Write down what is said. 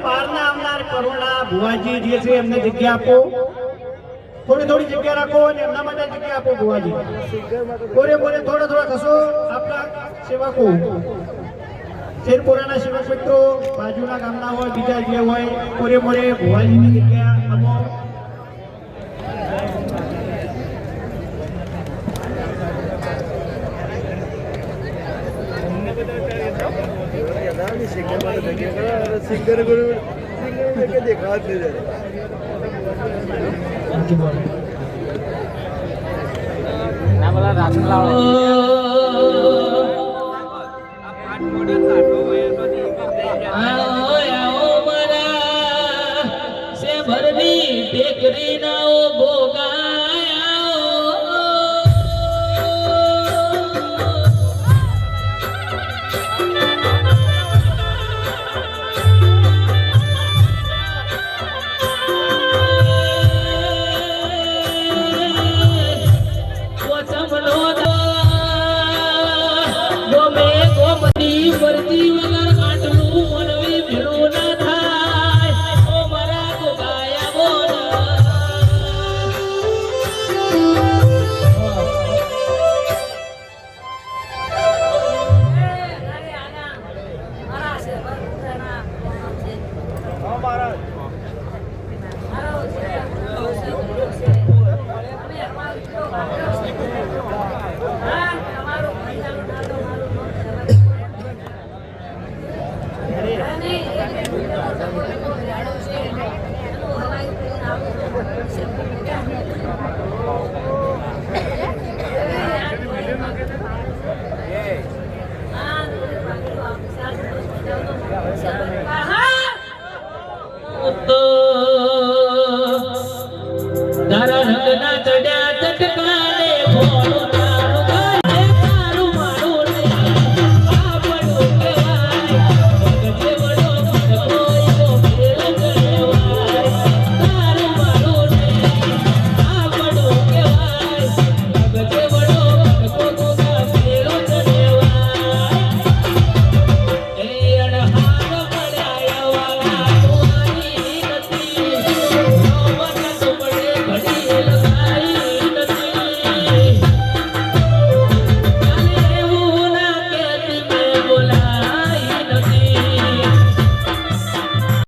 બહારના આવનાર કરોડા ભુવાજી જે છે એમને જગ્યા આપો, થોડી થોડી જગ્યા રાખો અને એમના માટે જગ્યા આપો. ભુવાજી બોરે બોરે થોડા થોડા ખસો આપણા સેવકો, શેરપુરાના સેવક મિત્રો બાજુના ગામના હોય, બીજા જે હોય, બોરે બોરે ભુવાજીની જગ્યા આપો. सिंगर गुरु सिंगर के देखा दे ना बोला राजमला आओ मरा से भरनी टेकरी ना ओ भोगा